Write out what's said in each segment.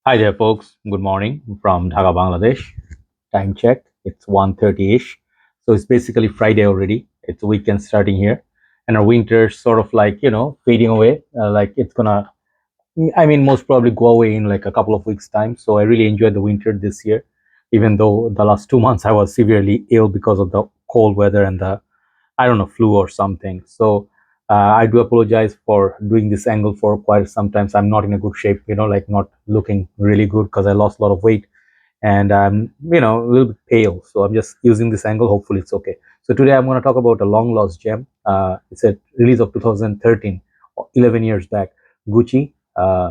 Hi there, folks. Good morning from Dhaka, Bangladesh. Time check. It's 1:30-ish. So it's basically Friday already. It's weekend starting here. And our winter's sort of like, fading away. Like it's gonna, most probably go away in like a couple of weeks' time. So I really enjoyed the winter this year, even though the last 2 months I was severely ill because of the cold weather and the I don't know, flu or something. So I do apologize for doing this angle for quite sometimes. I'm not in a good shape, like not looking really good because I lost a lot of weight and I'm, a little bit pale. So I'm just using this angle. Hopefully it's okay. So today I'm going to talk about a long lost gem. It's a release of 2013, 11 years back. Gucci,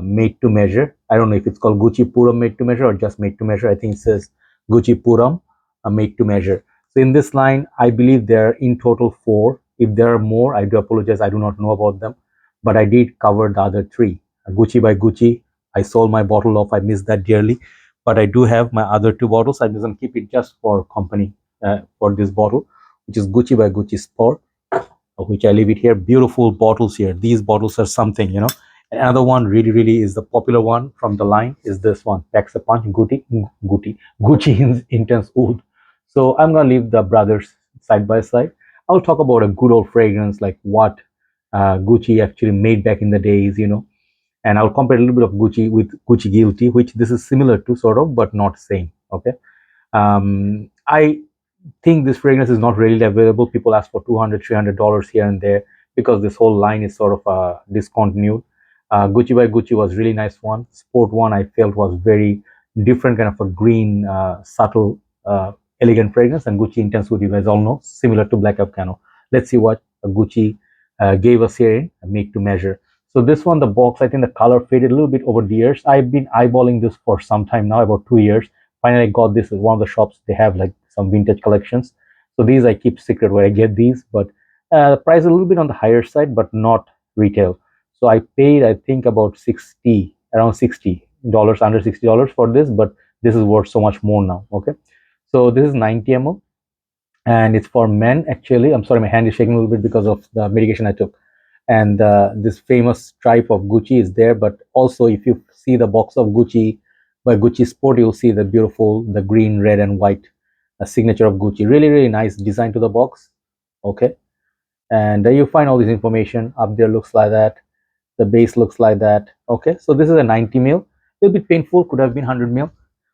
made to measure. I don't know if it's called Gucci Puram made to measure or just made to measure. I think it says Gucci Puram made to measure. So in this line, I believe there are in total four. If there are more, I do apologize. I do not know about them, but I did cover the other three. Gucci by Gucci. I sold my bottle off. I missed that dearly, but I do have my other two bottles. I'm just gonna keep it just for company for this bottle, which is Gucci by Gucci Sport, which I leave it here. Beautiful bottles here. These bottles are something. Another one really is the popular one from the line is this one, Packs a Punch Gucci Intense Oud. So I'm gonna leave the brothers side by side. I'll talk about a good old fragrance like what Gucci actually made back in the days, and I'll compare a little bit of Gucci with Gucci Guilty, which this is similar to sort of, but not same. Okay. I think this fragrance is not really available. People ask for $200, $300 here and there because this whole line is sort of discontinued. Gucci by Gucci was really nice one. Sport one I felt was very different, kind of a green, subtle, elegant fragrance. And Gucci Intense Wood, you guys all know, similar to Black Cano. Let's see what Gucci gave us here in Make to Measure. So this one, the box, I think the color faded a little bit over the years. I've been eyeballing this for some time now, about 2 years. Finally, I got this at one of the shops. They have like some vintage collections. So these I keep secret where I get these, but the price is a little bit on the higher side, but not retail. So I paid, I think, about around $60, under $60 for this, but this is worth so much more now. Okay, so this is 90 ml, and it's for men actually. I'm sorry, my hand is shaking a little bit because of the medication I took. And this famous stripe of Gucci is there, but also if you see the box of Gucci by Gucci Sport, you'll see the beautiful, the green, red, and white signature of Gucci. Really nice design to the box. Okay, and you find all this information up there. Looks like that. The base looks like that. Okay, so this is a 90 ml. A little bit painful, could have been 100 ml.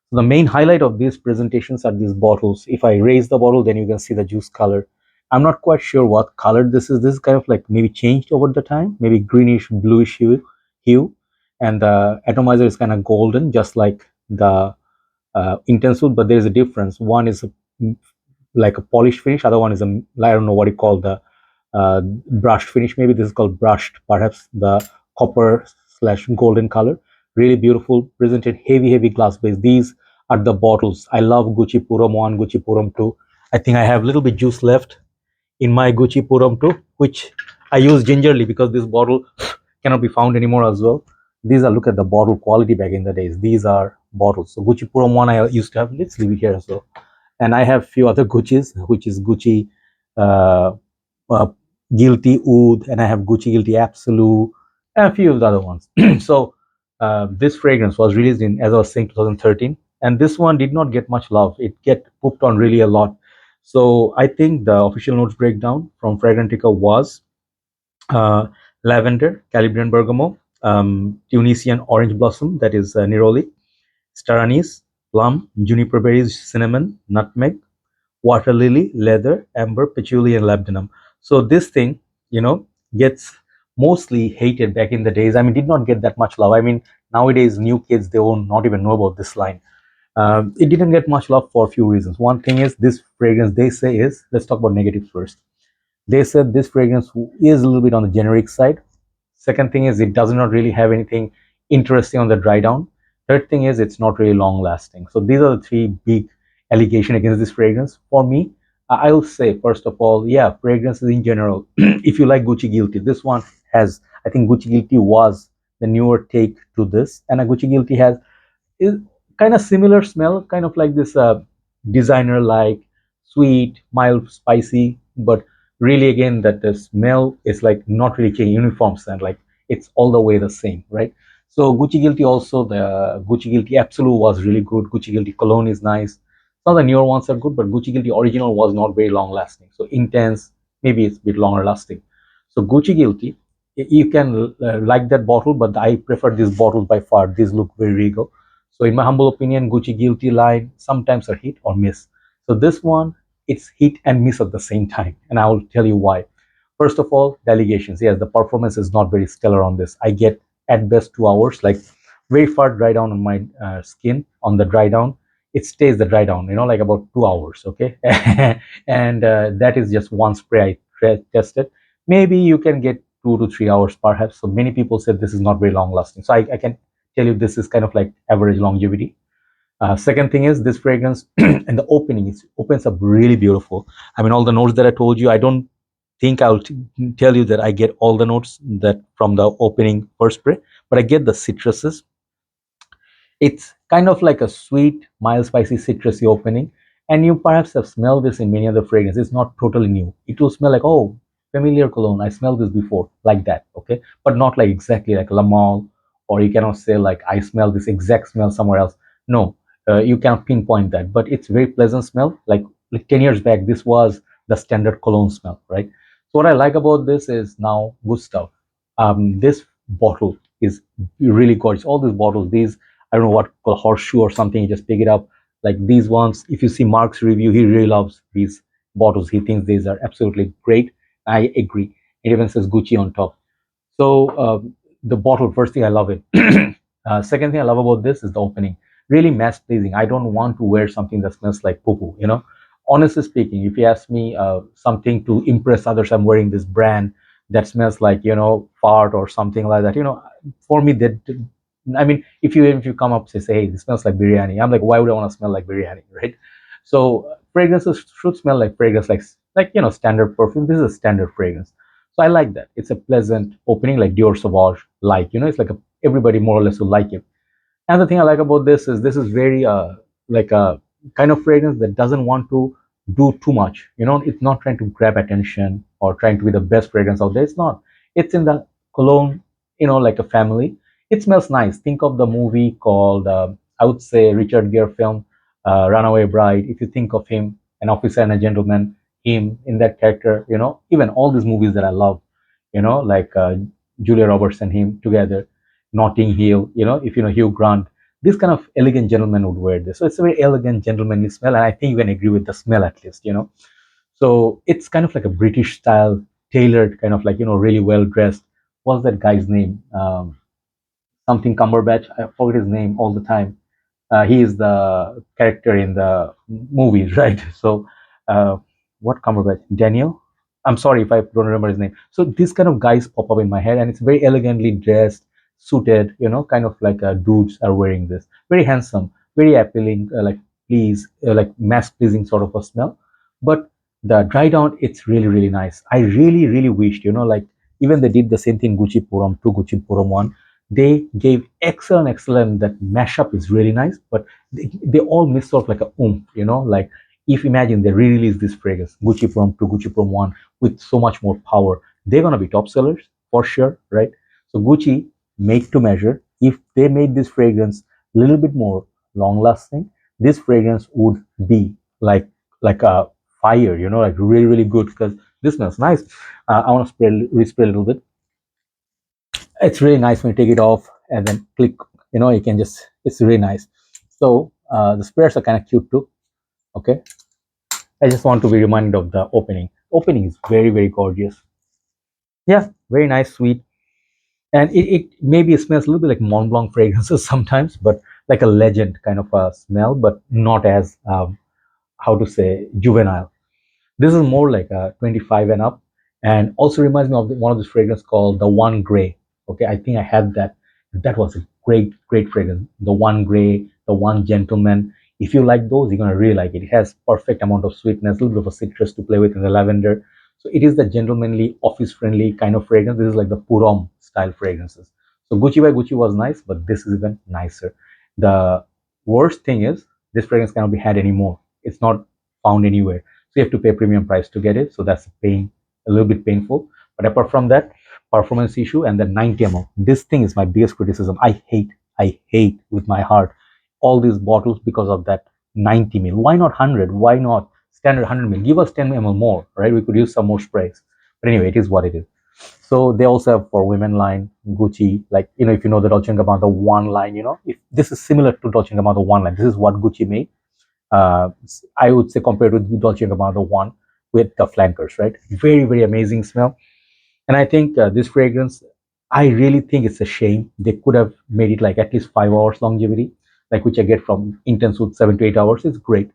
So the main highlight of these presentations are these bottles. If I raise the bottle, then you can see the juice color. I'm not quite sure what color this is. This is kind of like maybe changed over the time, maybe greenish, bluish hue. And the atomizer is kind of golden, just like the intense wood, but there is a difference. One is like a polished finish, other one is I don't know what you call the brushed finish. Maybe this is called brushed, perhaps the copper slash golden color. Really beautiful, presented heavy glass base. These are the bottles. I love Gucci Puram 1, Gucci Puram 2. I think I have a little bit juice left in my Gucci Puram 2, which I use gingerly because this bottle cannot be found anymore as well. These are, look at the bottle quality back in the days. These are bottles. So Gucci Puram 1 I used to have. Let's leave it here as well. And I have few other Gucci's, which is Gucci uh, uh, Guilty Oud, and I have Gucci Guilty Absolute, and a few of the other ones. So this fragrance was released in, as I was saying, 2013, and this one did not get much love. It get pooped on really a lot. So I think the official notes breakdown from Fragrantica was uh, lavender, Calibrian bergamot, Tunisian orange blossom, that is neroli, star anise, plum, juniper berries, cinnamon, nutmeg, water lily, leather, amber, patchouli, and labdanum. So this thing, gets mostly hated back in the days. I mean, did not get that much love. I mean, nowadays new kids, they will not even know about this line. It didn't get much love for a few reasons. One thing is this fragrance, they say is, let's talk about negatives first. They said this fragrance is a little bit on the generic side. Second thing is it does not really have anything interesting on the dry down. Third thing is it's not really long lasting. So these are the three big allegations against this fragrance. For me, I'll say first of all, yeah, fragrances in general. If you like Gucci Guilty, this one has, I think Gucci Guilty was the newer take to this, and a Gucci Guilty has is kind of similar smell, kind of like this designer like sweet, mild, spicy, but really again that the smell is like not really a uniform scent, like it's all the way the same, right? So Gucci Guilty also, the Gucci Guilty Absolute was really good. Gucci Guilty Cologne is nice. Some of the newer ones are good, but Gucci Guilty Original was not very long lasting. So Intense, maybe it's a bit longer lasting. So Gucci Guilty, you can like that bottle, but I prefer these bottles by far. These look very regal. So in my humble opinion, Gucci Guilty line sometimes are hit or miss. So this one, it's hit and miss at the same time, and I will tell you why. First of all, delegations. Yes, the performance is not very stellar on this. I get at best 2 hours, like very far dry down on my skin. On the dry down, it stays the dry down, like about 2 hours. Okay, and that is just one spray I tested. Maybe you can get 2 to 3 hours, perhaps. So many people said this is not very long lasting. So I can tell you this is kind of like average longevity. Second thing is this fragrance and the opening. It opens up really beautiful. I mean, all the notes that I told you, I don't think I'll tell you that I get all the notes that from the opening first spray, but I get the citruses. It's kind of like a sweet, mild, spicy, citrusy opening. And you perhaps have smelled this in many other fragrances. It's not totally new. It will smell like, oh, familiar cologne. I smelled this before, like that. Okay. But not like exactly like La Male, or you cannot say like I smell this exact smell somewhere else. No, you cannot pinpoint that. But it's very pleasant smell. Like 10 years back, this was the standard cologne smell, right? So what I like about this is now good stuff. This bottle is really gorgeous. All these bottles, these I don't know what called horseshoe or something. You just pick it up. Like these ones, if you see Mark's review, he really loves these bottles. He thinks these are absolutely great. I agree. It even says Gucci on top. So the bottle, first thing I love it. Second thing I love about this is the opening. Really mass pleasing. I don't want to wear something that smells like poo poo. Honestly speaking, if you ask me something to impress others, I'm wearing this brand that smells like fart or something like that. For me, that I mean, if you come up say, hey, this smells like biryani, I'm like, why would I want to smell like biryani, right? So fragrances should smell like fragrance, like standard perfume. This is a standard fragrance. So I like that. It's a pleasant opening, like Dior Sauvage, it's like everybody more or less will like it. Another thing I like about this is very like a kind of fragrance that doesn't want to do too much. It's not trying to grab attention or trying to be the best fragrance out there. It's not. It's in the cologne, like a family. It smells nice. Think of the movie called I would say Richard Gere film, Runaway Bride. If you think of him, an officer and a gentleman, him in that character, even all these movies that I love, like Julia Roberts and him together, Notting Hill, if you know Hugh Grant, this kind of elegant gentleman would wear this. So it's a very elegant, gentlemanly smell, and I think you can agree with the smell at least. So it's kind of like a British style, tailored, kind of like really well dressed. What's that guy's name? Something Cumberbatch. I forget his name all the time. He is the character in the movies, right? So, what Cumberbatch? Daniel? I'm sorry if I don't remember his name. So these kind of guys pop up in my head, and it's very elegantly dressed, suited. Kind of like dudes are wearing this. Very handsome, very appealing, like like mass pleasing sort of a smell. But the dry down, it's really really nice. I really really wished, like even they did the same thing Gucci Puram 2, Gucci Puram 1. They gave excellent. That mashup is really nice, but they all miss sort of like a like if imagine they re-release this fragrance Gucci From 2, Gucci From 1 with so much more power, they're gonna be top sellers for sure, right? So Gucci, make to measure, if they made this fragrance a little bit more long lasting, this fragrance would be like a fire, like really really good, because this smells nice. I want to respray a little bit. It's really nice when you take it off and then click, you can just, it's really nice. So the squares are kind of cute too. Okay, I just want to be reminded of the opening is very very gorgeous. Yeah, very nice, sweet. And it maybe it smells a little bit like Mont Blanc fragrances sometimes, but like a legend kind of a smell, but not as how to say juvenile. This is more like a 25 and up, and also reminds me of one of the fragrance called the One Gray. Okay, I think I had that. That was a great fragrance. The One Gray, the One Gentleman. If you like those, you're gonna really like it. It has perfect amount of sweetness, a little bit of a citrus to play with in the lavender. So it is the gentlemanly, office-friendly kind of fragrance. This is like the Purom style fragrances. So Gucci by Gucci was nice, but this is even nicer. The worst thing is this fragrance cannot be had anymore. It's not found anywhere, so you have to pay premium price to get it. So that's a little bit painful. But apart from that, performance issue, and then 90 ml. This thing is my biggest criticism. I hate with my heart all these bottles because of that 90 ml. Why not 100? Why not standard 100 ml? Give us 10 ml more, right? We could use some more sprays. But anyway, it is what it is. So they also have for women line Gucci, like if you know the Dolce and Gabbana the one line, if this is similar to Dolce and Gabbana the one line, this is what Gucci made. Uh, I would say compared with Dolce and Gabbana the one with the flankers, right? Very very amazing smell. And I think this fragrance, I really think it's a shame they could have made it like at least 5 hours longevity, like which I get from Intense with 7 to 8 hours. It's great,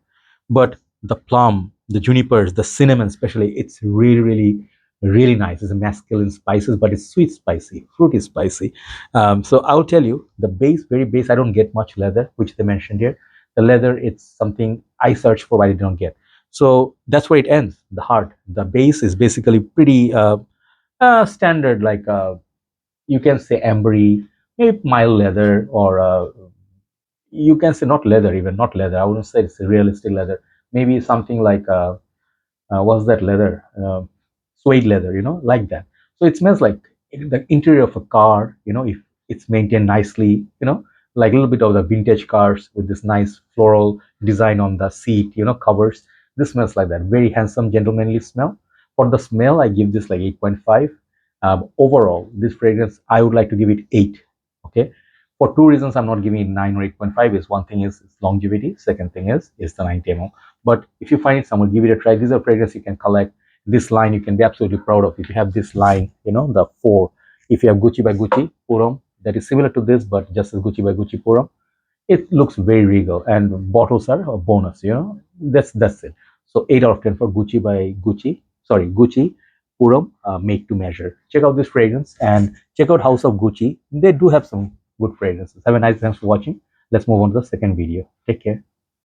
but the plum, the junipers, the cinnamon, especially, it's really, really, really nice. It's a masculine spices, but it's sweet spicy, fruity spicy. So I'll tell you, the base, very base. I don't get much leather, which they mentioned here. The leather, it's something I searched for, but I don't get. So that's where it ends. The heart, the base is basically pretty standard, like you can say ambery, maybe mild leather, or you can say not leather, even not leather. I wouldn't say it's a realistic leather. Maybe something like what's that leather? Suede leather, like that. So it smells like the interior of a car, if it's maintained nicely, like a little bit of the vintage cars with this nice floral design on the seat, covers. This smells like that. Very handsome, gentlemanly smell. For the smell, I give this like 8.5. Overall, this fragrance, I would like to give it 8. Okay. For two reasons, I'm not giving it 9 or 8.5. Is one thing is its longevity. Second thing is the 90 ml. But if you find it somewhere, give it a try. These are fragrances you can collect. This line you can be absolutely proud of. If you have this line, the 4. If you have Gucci by Gucci Puram, that is similar to this, but just as Gucci by Gucci Puram, it looks very regal. And bottles are a bonus. That's it. So 8 out of 10 for Gucci by Gucci. Sorry, Gucci Puram, made to measure. Check out this fragrance and check out House of Gucci. They do have some good fragrances. Have a nice time for watching. Let's move on to the second video. Take care.